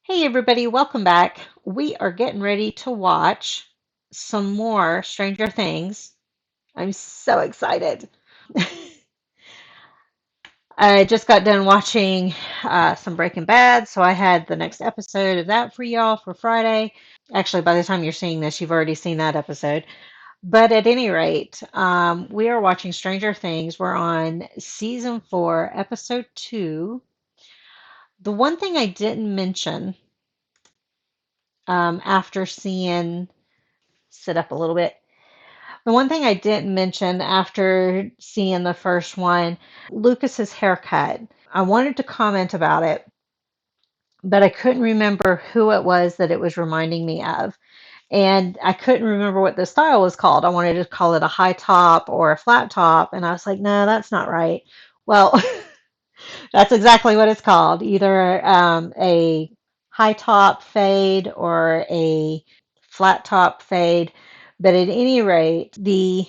Hey everybody, welcome back. We are getting ready to watch some more Stranger Things. I'm so excited. I just got done watching some Breaking Bad, so I had the next episode of that for y'all for Friday. Actually, by the time you're seeing this, you've already seen that episode. But at any rate, we are watching Stranger Things. We're on season 4, episode 2. The one thing I didn't mention after seeing sit up a little bit. The one thing I didn't mention after seeing the first one, Lucas's haircut. I wanted to comment about it, but I couldn't remember who it was that it was reminding me of. And I couldn't remember what the style was called. I wanted to call it a high top or a flat top. And I was like, no, that's not right. Well, that's exactly what it's called. Either a high top fade or a flat top fade. But at any rate, the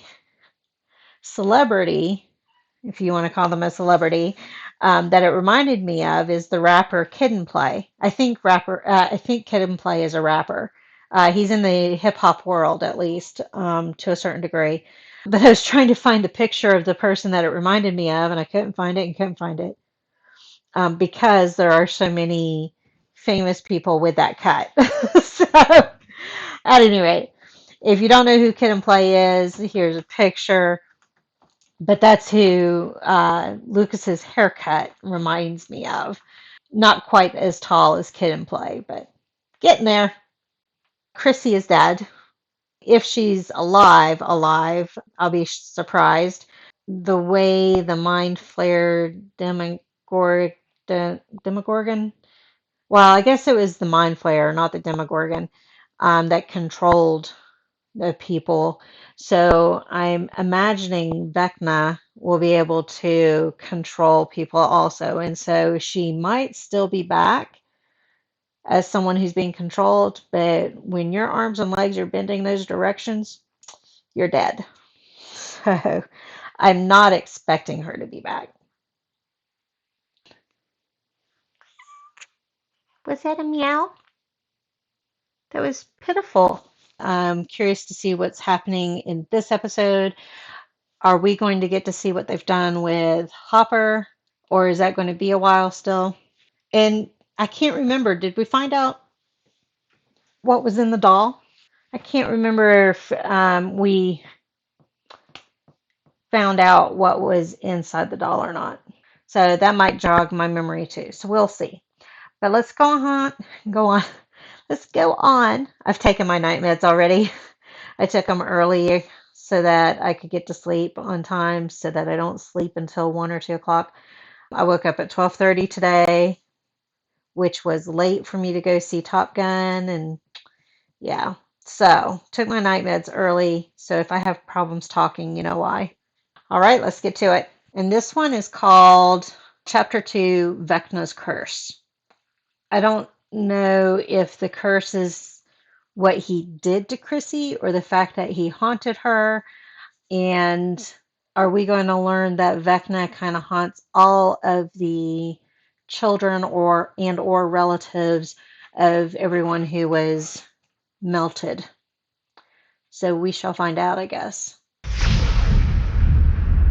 celebrity, if you want to call them a celebrity, that it reminded me of is the rapper Kid and Play. I think Kid and Play is a rapper. He's in the hip hop world, at least to a certain degree. But I was trying to find a picture of the person that it reminded me of, and I couldn't find it and couldn't find it because there are so many famous people with that cut. So, at any rate, if you don't know who Kid and Play is, here's a picture. But that's who Lucas's haircut reminds me of. Not quite as tall as Kid and Play, but getting there. Chrissy is dead. If she's alive, I'll be surprised. The way the mind flayer Demogorgon, well, I guess it was the mind flayer, not the Demogorgon, that controlled the people. So I'm imagining Vecna will be able to control people also. And so she might still be back as someone who's being controlled, but when your arms and legs are bending those directions, you're dead. So I'm not expecting her to be back. Was that a meow? That was pitiful. I'm curious to see what's happening in this episode. Are we going to get to see what they've done with Hopper, or is that going to be a while still? And I can't remember. Did we find out what was in the doll? I can't remember if we found out what was inside the doll or not. So that might jog my memory too. So we'll see. But let's go on. Go on. Let's go on. I've taken my night meds already. I took them early so that I could get to sleep on time so that I don't sleep until 1 or 2 o'clock. I woke up at 12:30 today, which was late for me to go see Top Gun. And yeah, so took my night meds early. So if I have problems talking, you know why. All right, let's get to it. And this one is called Chapter 2, Vecna's Curse. I don't know if the curse is what he did to Chrissy or the fact that he haunted her. And are we going to learn that Vecna kind of haunts all of the children or relatives of everyone who was melted? So we shall find out, I guess.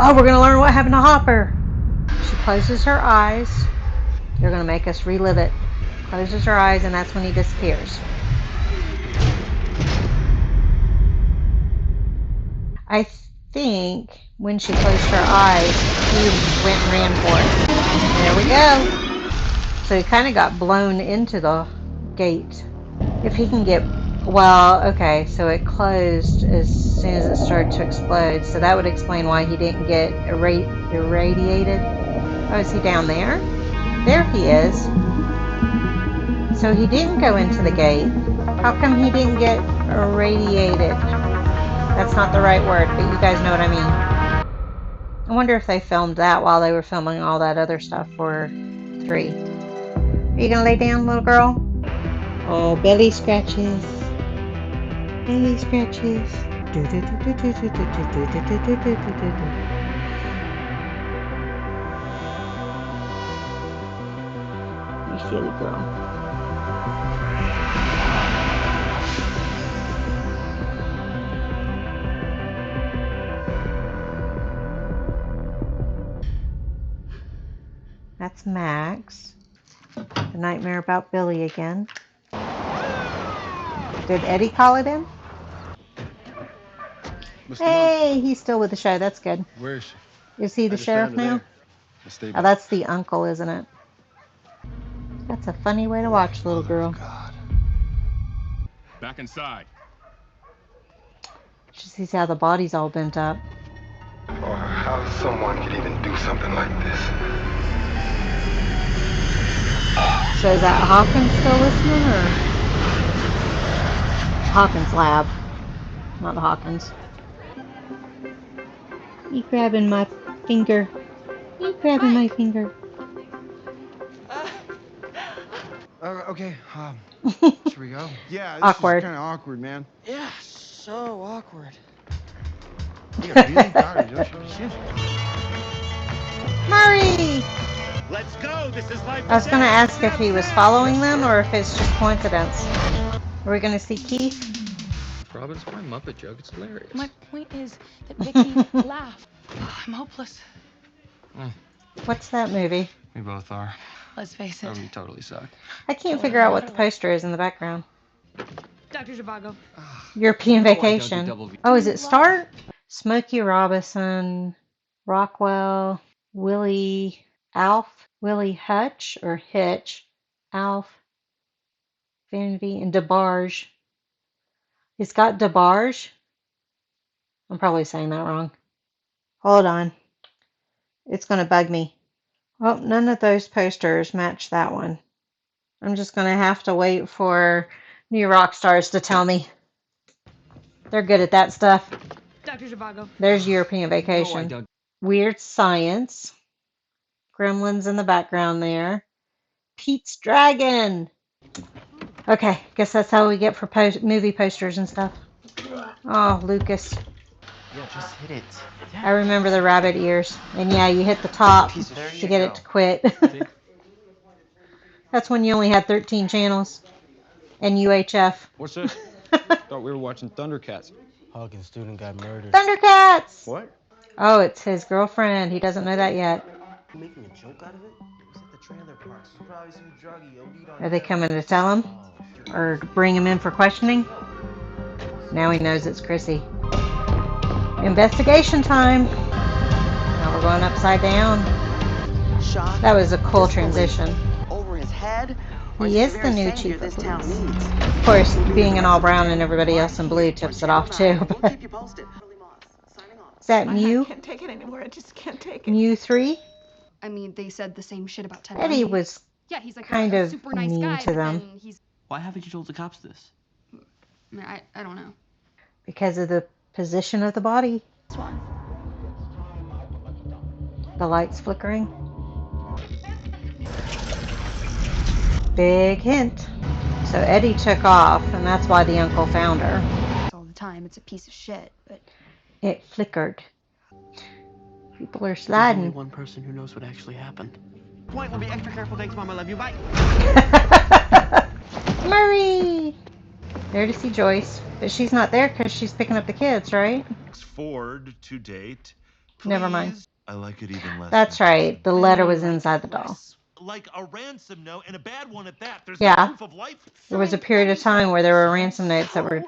Oh, we're going to learn what happened to Hopper. She closes her eyes. They're going to make us relive it. Closes her eyes, and that's when he disappears. I think when she closed her eyes, he went and ran for it. There we go. So he kind of got blown into the gate. If he can get, well, okay, so it closed as soon as it started to explode. So that would explain why he didn't get irradiated. Oh, is he down there? There he is. So he didn't go into the gate. How come he didn't get irradiated? That's not the right word, but you guys know what I mean. I wonder if they filmed that while they were filming all that other stuff for 3. Are you gonna lay down, little girl? Oh, belly scratches. Belly scratches. Do, do, do, do, do, do, do, do, do, do, do, do, do, do. You silly girl. That's Max. The nightmare about Billy again. Did Eddie call it in? Hey, he's still with the show. That's good. Where is she? Is he the sheriff now? Oh, that's the uncle, isn't it? That's a funny way to watch, little girl. God. Back inside. She sees how the body's all bent up. Or how someone could even do something like this. So is that Hawkins still listening, or Hawkins' lab, not the Hawkins? You grabbing my finger? You grabbing my finger? Okay, should we go? Yeah, this Awkward. is kind of awkward, man. Yeah, so awkward. You got busy daughter, don't you? Shit. Murray! Let's go. This is life. I was going to ask if he was following them or if it's just coincidence. Are we going to see Keith? Robin, it's my Muppet joke. It's hilarious. My point is that Vicky laughed. I'm hopeless. What's that movie? We both are. Let's face it. Oh, we totally suck. I can't figure out what the poster is in the background. Dr. Zhivago. European No, I don't do Vacation. double V. Oh, is it Start? Smokey Robinson, Rockwell, Willie, Alf, Willie Hutch or Hitch, Alf, Vanity, and DeBarge. It's got DeBarge. I'm probably saying that wrong. Hold on. It's going to bug me. Well, none of those posters match that one. I'm just going to have to wait for New Rock Stars to tell me. They're good at that stuff. Dr. Zhivago. There's European Vacation. No, I don't. Weird Science. Gremlins in the background there. Pete's Dragon. Okay, guess that's how we get for movie posters and stuff. Oh, Lucas. Yeah, just hit it. I remember the rabbit ears. And yeah, you hit the top to get it to quit. That's when you only had 13 channels. And UHF. What's this? Thought we were watching Thundercats. Hawkins' student got murdered. Thundercats! What? Oh, it's his girlfriend. He doesn't know that yet. Making a joke out of it? It was at the trailer park. He's probably some druggie. OD'd on Are they coming to tell him? Or to bring him in for questioning? Now he knows it's Chrissy. Investigation time. Now we're going upside down. Shock, That was a cool disbelief, transition. over his head. He is the new chief this of town police. needs. Of course, being in all brown and everybody else in blue tips it off too. We'll But keep you posted. Signing off. is that Mew? I can't take it anymore. I just can't take it. Mew 3? I mean, they said the same shit about Ted Eddie Bundy. was Yeah, he's like kind a of super nice mean guy, to but them. then he's... Why haven't you told the cops this? I mean, I don't know. because of the position of the body. That's why. The lights flickering. Big hint. So Eddie took off, and that's why the uncle found her. All the time, it's a piece of shit, but... It flickered. People are There's only sliding. one person who knows what actually happened. Point, we'll be extra careful. Thanks, Mom. I love you. Bye. Murray! There to see Joyce. But she's not there because she's picking up the kids, right? Ford to date. Never mind. Please. I like it even less. That's right. The letter was inside the doll. Like a ransom note, and a bad one at that. There's Yeah. no proof of life. There was a period of time where there were ransom notes that were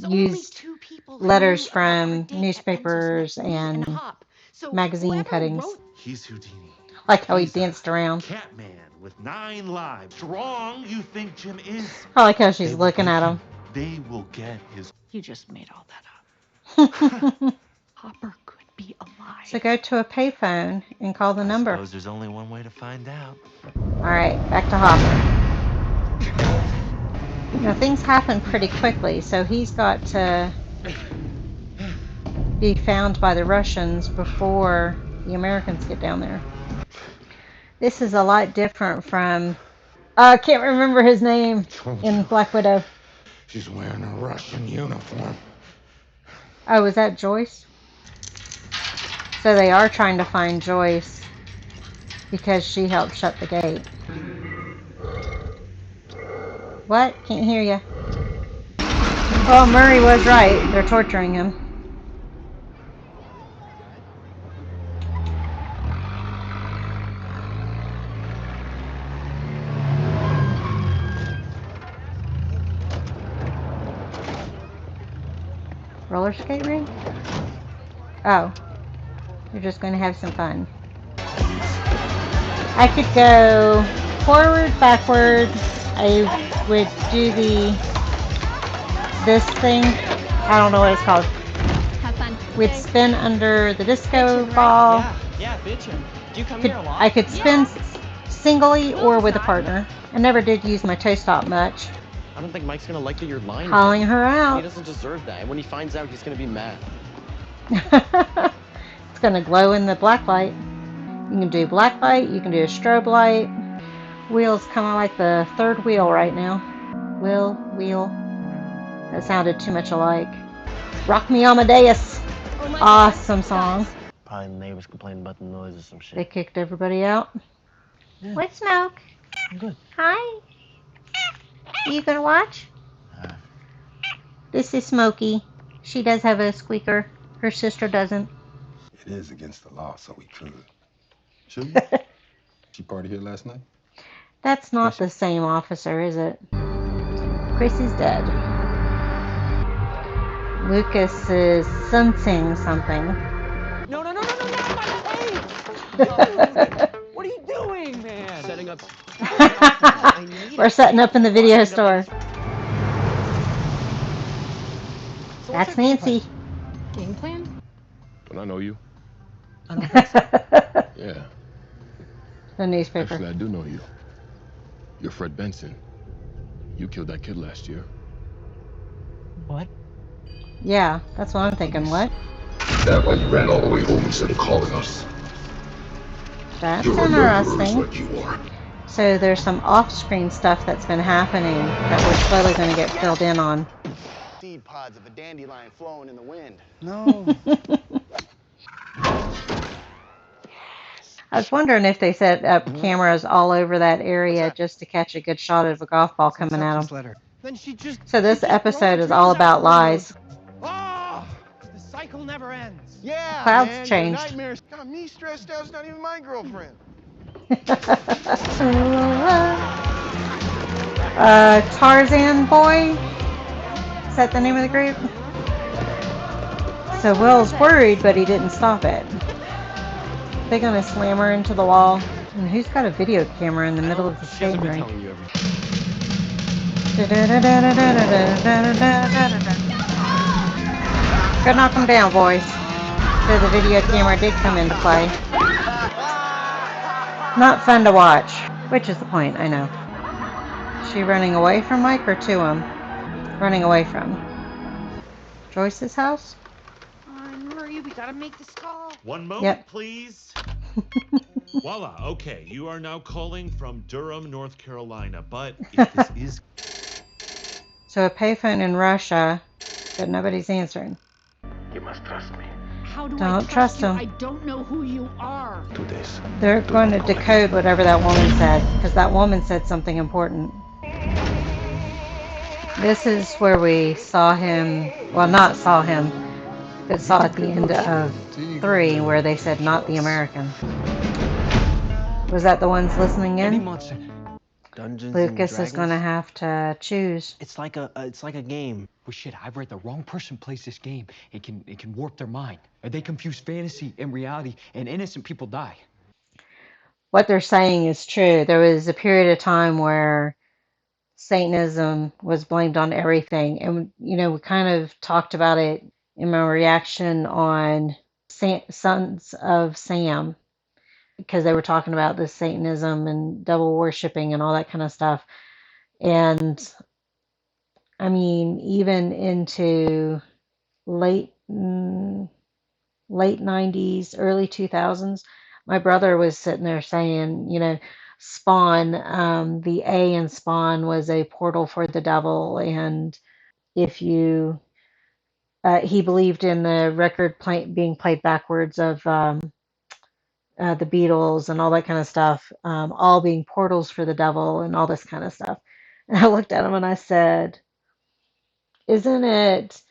used letters from newspapers and magazine cuttings. He's Houdini. Like how he danced around. Catman with 9 lives. Strong, you think Jim is? I like how she's looking at him. They will get his. You just made all that up. Hopper could be alive. So go to a payphone and call the number. Suppose there's only one way to find out. Alright, back to Hopper. Now things happen pretty quickly, so he's got to be found by the Russians before the Americans get down there. This is a lot different from... I can't remember his name in Black Widow. She's wearing a Russian uniform. Oh, was that Joyce? So they are trying to find Joyce because she helped shut the gate. What? Can't hear you. Oh, Murray was right. They're torturing him. Roller skate rink? Oh, you're just going to have some fun. I could go forward, backward. I would do this thing. I don't know what it's called. Have fun. We'd spin under the disco ball. Yeah, bitchin'. Do you come here a lot? I could spin singly or with a partner. I never did use my toe stop much. I don't think Mike's gonna like that you're lying. Calling her He out. doesn't deserve that. And when he finds out, he's gonna be mad. It's gonna glow in the black light. You can do black light, you can do a strobe light. Wheel's kind of like the third wheel right now. Wheel. That sounded too much alike. Rock Me Amadeus. Oh Awesome song. Probably the neighbors complaining about the noise or some shit. They kicked everybody out. Yeah. What, Smoke? I'm good. Hi. You gonna watch? This is Smokey. She does have a squeaker. Her sister doesn't. It is against the law, so we could. Should we? She party here last night? That's not the same officer, is it? Chris is dead. Lucas is sensing something. No, my tape! What are you doing, man? Setting up. We're setting up in the video store. So That's Nancy. Game plan? Don't I know you? I don't think so. Yeah. The newspaper. Actually, I do know you. You're Fred Benson. You killed that kid last year. What? Yeah, that's what I'm thinking. What? That why you ran all the way home instead of calling us. That's You're a murderer is interesting. what you are. So there's some off-screen stuff that's been happening that we're slowly going to get filled in on. Seed pods of a dandelion flowing in the wind. No. I was wondering if they set up cameras all over that area just to catch a good shot of a golf ball coming at them. Letter. Then she just. So this episode is all about lies. Oh, the cycle never ends. Yeah, Clouds man, changed. Your nightmares got me stressed out. It's not even my girlfriend. Tarzan Boy? Is that the name of the group? So Will's worried, but he didn't stop it. They're gonna slam her into the wall. And who's got a video camera in the middle of the skating rink? Go knock them down, boys. So the video camera did come into play. Not fun to watch. Which is the point, I know. Is she running away from Mike or to him? Running away from Joyce's house? Hurry, we gotta make this call. One moment, Yep. please. Voila. Okay, you are now calling from Durham, North Carolina. But if this is So a payphone in Russia, but nobody's answering. You must trust me. How do I Don't trust you? him. I don't know who you are. Do this. They're going to decode whatever that woman said, because that woman said something important. This is where we saw him, well, not saw him, but saw at the end of 3, where they said, not the American. Was that the ones listening in? Dungeons Lucas and is going to Dragons? have to choose. It's like a game. Well, shit, I've read the wrong person plays this game. It can warp their mind. They confuse fantasy and reality, and innocent people die. What they're saying is true. There was a period of time where Satanism was blamed on everything. And, you know, we kind of talked about it in my reaction on Sons of Sam, because they were talking about this Satanism and devil worshipping and all that kind of stuff. And I mean, even into late 90s, early 2000s, my brother was sitting there saying, you know, Spawn, the A in Spawn was a portal for the devil. And if you, he believed in the record being played backwards of the Beatles and all that kind of stuff, all being portals for the devil and all this kind of stuff. And I looked at him and I said, isn't it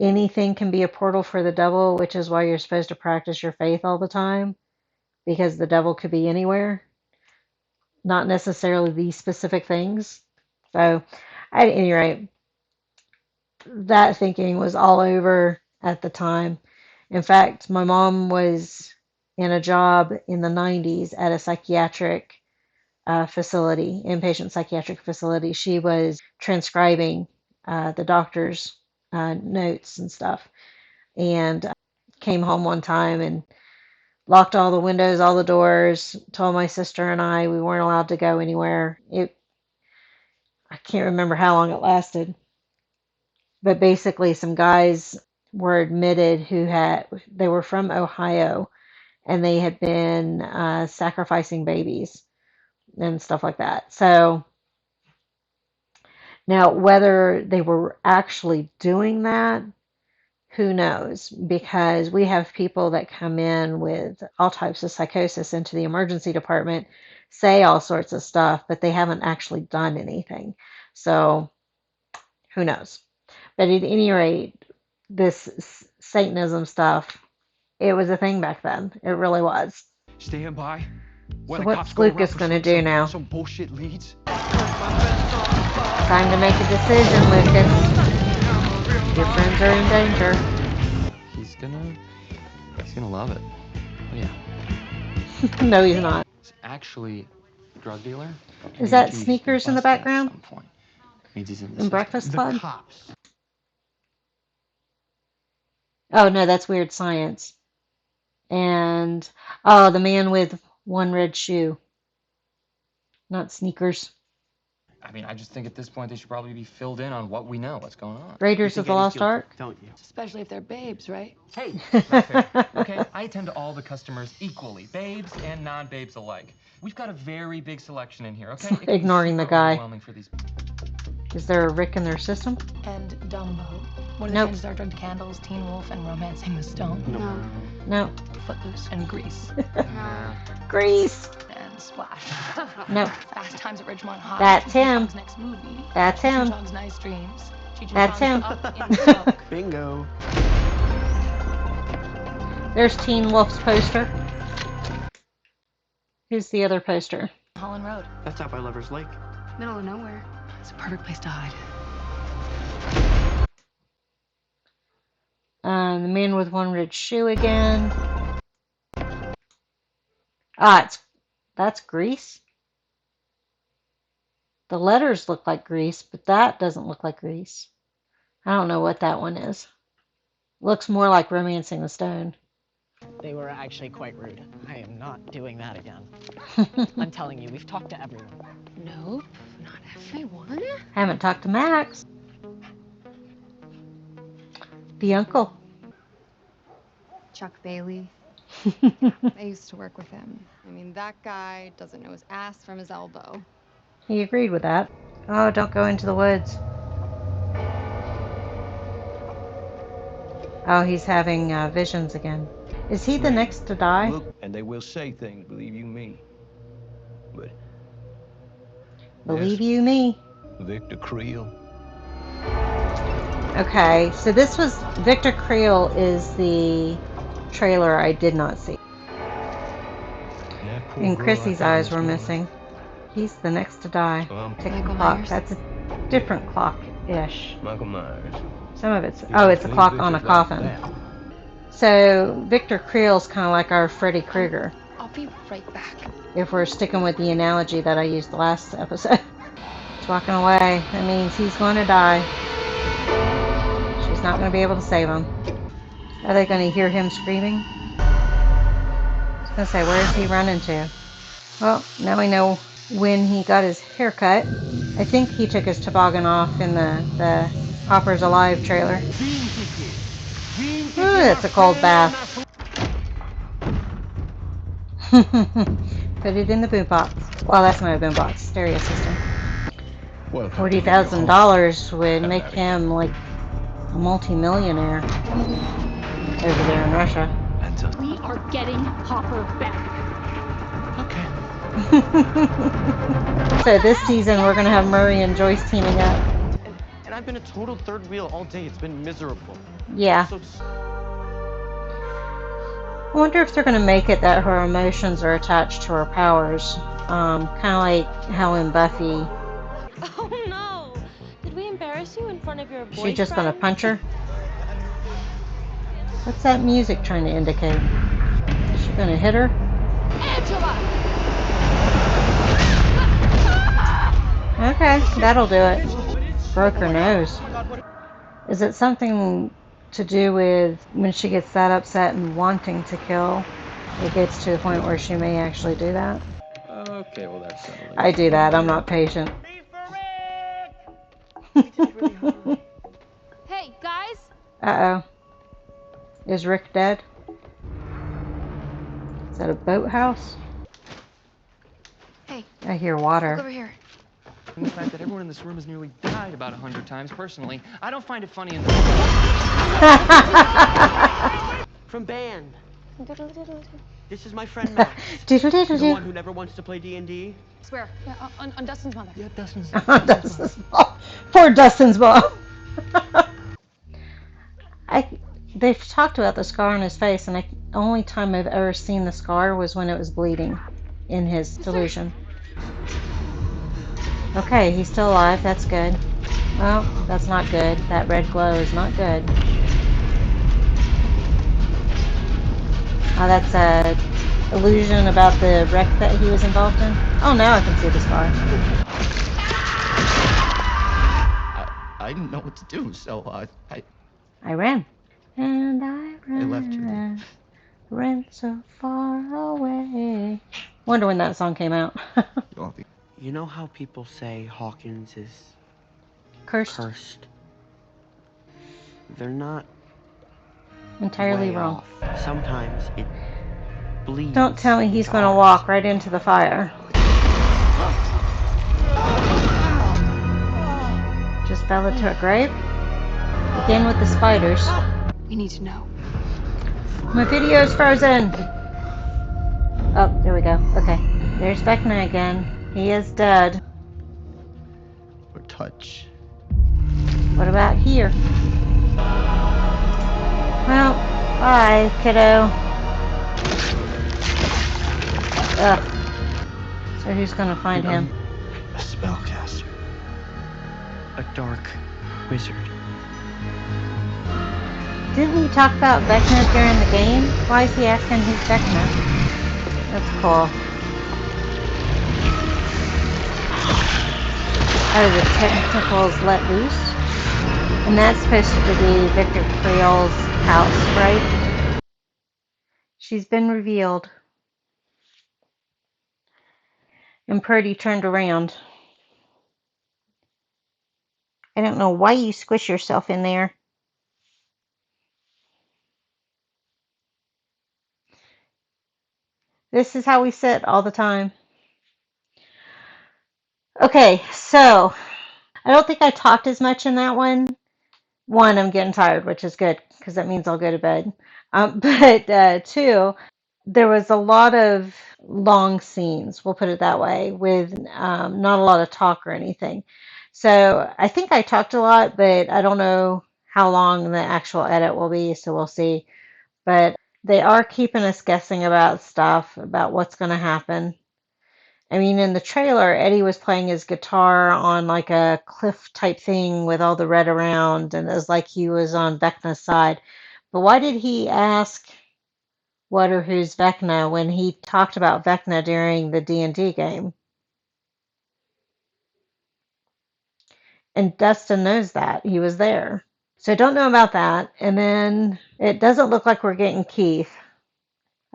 anything can be a portal for the devil, which is why you're supposed to practice your faith all the time, because the devil could be anywhere, not necessarily these specific things. So, at any rate, that thinking was all over at the time. In fact, my mom was in a job in the 90s at a psychiatric facility, inpatient psychiatric facility. She was transcribing the doctor's notes and stuff, and came home one time and locked all the windows, all the doors, told my sister and I we weren't allowed to go anywhere. I can't remember how long it lasted, but basically some guys were admitted they were from Ohio and they had been sacrificing babies and stuff like that. So now whether they were actually doing that, who knows? Because we have people that come in with all types of psychosis into the emergency department, say all sorts of stuff, but they haven't actually done anything. So who knows? But at any rate, this Satanism stuff, it was a thing back then. It really was. Stand by. So what's Lucas going to do now? Some bullshit leads. Time to make a decision, Lucas. Your friends are in danger. He's gonna love it. Oh, yeah. No, he's not. He's actually a drug dealer. Is that Sneakers in the background? At some point. Means he's in the In system. Breakfast Club? The cops. Oh, no, that's Weird Science. And, oh, the man with one red shoe. Not Sneakers. I mean, I just think at this point they should probably be filled in on what we know, what's going on. Raiders of the Lost Ark? Don't you? Especially if they're babes, right? Hey, not fair. Okay, I attend to all the customers equally, babes and non-babes alike. We've got a very big selection in here, okay? It can be Ignoring the super guy. overwhelming for these. Is there a Rick in their system? And Dumbo. What are Nope. the chances are Drugged Candles, Teen Wolf, and Romancing the Stone? No. Footloose and Grease. Grease. And Splash. No. Fast Times at Ridgemont High. That's Cheech him. Chong's next movie. That's Cheech him. Chong's Nice Dreams. Cheech That's Chong's him. Up in Smoke. Bingo. There's Teen Wolf's poster. Who's the other poster? Holland Road. That's out by Lover's Lake. Middle of nowhere. It's a perfect place to hide. The man with one red shoe again. Ah, that's Grease. The letters look like Grease, but that doesn't look like Grease. I don't know what that one is. Looks more like Romancing the Stone. They were actually quite rude. I am not doing that again. I'm telling you, we've talked to everyone. Nope, not everyone. Haven't talked to Max. The uncle. Chuck Bailey. I used to work with him. I mean, that guy doesn't know his ass from his elbow. He agreed with that. Oh, don't go into the woods. Oh, he's having visions again. Is he the next to die? Look, and they will say things, believe you me. But Believe you me. Victor Creel. Okay, so this was Victor Creel is the trailer I did not see. And Chrissy's eyes were missing. He's the next to die. Tick Michael clock. Myers. That's a different clock-ish. Michael Myers. Some of it's it's a clock on a coffin. So Victor Creel's kind of like our Freddy Krueger. I'll be right back. If we're sticking with the analogy that I used the last episode. He's walking away. That means he's going to die. She's not going to be able to save him. Are they going to hear him screaming? I was going to say, where is he running to? Well, now we know when he got his haircut. I think he took his toboggan off in the Hopper's Alive trailer. Ooh, that's a cold bath. Put it in the boombox. Well, that's not a boombox. Stereo system. $40,000 would make him like a multi-millionaire over there in Russia. We are getting Hopper back. So this season we're gonna have Murray and Joyce teaming up. And I've been a total third wheel all day. It's been miserable. Yeah. I wonder if they're gonna make it that her emotions are attached to her powers. Kind of like how in Buffy. Oh no! front of your Is she just gonna boyfriend? punch her? What's that music trying to indicate? Is she gonna hit her? Angela! Okay, that'll do it. Broke her nose. Is it something to do with when she gets that upset and wanting to kill? It gets to the point where she may actually do that. Okay, well that's settling. I do that. I'm not patient. Hey, guys! Uh-oh. Is Rick dead? Is that a boathouse? Hey, I hear look water. over here. And the fact that everyone in this room has nearly died about 100 times personally, I don't find it funny in the... From band. This is my friend Max. Doodle-doodle-doo. The one who never wants to play D&D. Swear. Yeah, on Dustin's mother. Yeah, Dustin's... Dustin's mom. Poor Dustin's mom. They've talked about the scar on his face, and the only time I've ever seen the scar was when it was bleeding in his delusion. Okay, he's still alive. That's good. Well, that's not good. That red glow is not good. Oh, that's a illusion about the wreck that he was involved in. Oh, now I can see the scar. I didn't know what to do, so I ran. And I ran. I left you. Ran so far away. Wonder when that song came out. You know how people say Hawkins is Cursed. They're not Entirely way wrong. off. Sometimes it bleeds. Don't tell me he's into going to ours. walk right into the fire. Just fell into a grave? Again with the spiders. We need to know. My video's frozen! Oh, there we go. Okay. There's Vecna again. He is dead. Or touch. What about here? Well, bye, kiddo. Ugh. So who's gonna find him? A spellcaster. A dark wizard. Didn't we talk about Vecna during the game? Why is he asking who's Vecna? That's cool. Oh, the tentacles let loose? And that's supposed to be Victor Creole's house, right? She's been revealed. And Purdy turned around. I don't know why you squish yourself in there. This is how we sit all the time. Okay, so I don't think I talked as much in that one. One, I'm getting tired, which is good because that means I'll go to bed. But two, there was a lot of long scenes, we'll put it that way, with not a lot of talk or anything. So I think I talked a lot, but I don't know how long the actual edit will be, so we'll see. But they are keeping us guessing about stuff, about what's going to happen. I mean, in the trailer, Eddie was playing his guitar on like a cliff type thing with all the red around, and it was like he was on Vecna's side. But why did he ask what or who's Vecna when he talked about Vecna during the D&D game? And Dustin knows that. He was there. So I don't know about that. And then it doesn't look like we're getting Keith.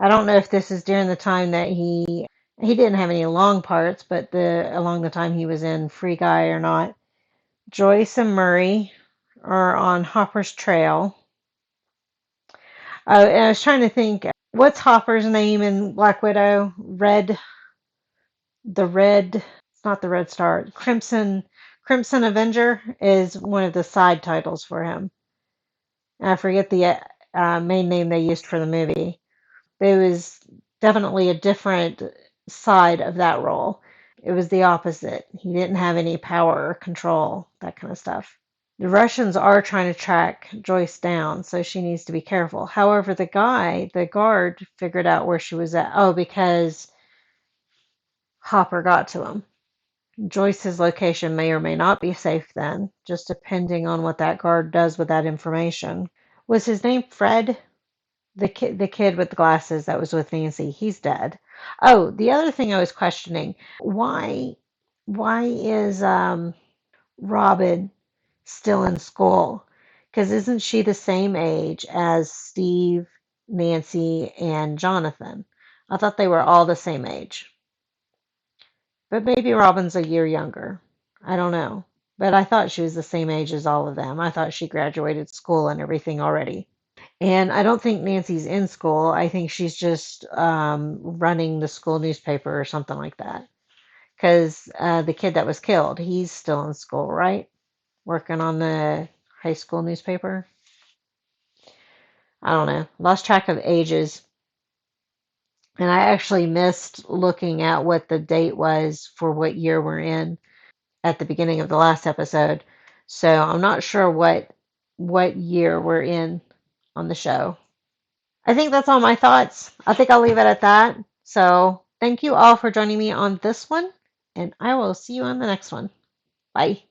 I don't know if this is during the time that he didn't have any long parts, but along the time he was in Free Guy or not. Joyce and Murray are on Hopper's trail. And I was trying to think, what's Hopper's name in Black Widow? It's not the Red Star. Crimson Avenger is one of the side titles for him. I forget the main name they used for the movie. It was definitely a different side of that role. It was the opposite. He didn't have any power or control, that kind of stuff. The Russians are trying to track Joyce down, so she needs to be careful. However, the guard, figured out where she was at. Oh, because Hopper got to him. Joyce's location may or may not be safe then, just depending on what that guard does with that information. Was his name Fred? The kid with the glasses that was with Nancy, he's dead. Oh, the other thing I was questioning, why is Robin still in school? Because isn't she the same age as Steve, Nancy, and Jonathan? I thought they were all the same age. But maybe Robin's a year younger. I don't know. But I thought she was the same age as all of them. I thought she graduated school and everything already. And I don't think Nancy's in school. I think she's just running the school newspaper or something like that. Because the kid that was killed, he's still in school, right? Working on the high school newspaper. I don't know. Lost track of ages. And I actually missed looking at what the date was for what year we're in at the beginning of the last episode. So I'm not sure what year we're in on the show. I think that's all my thoughts. I think I'll leave it at that. So thank you all for joining me on this one, and I will see you on the next one. Bye.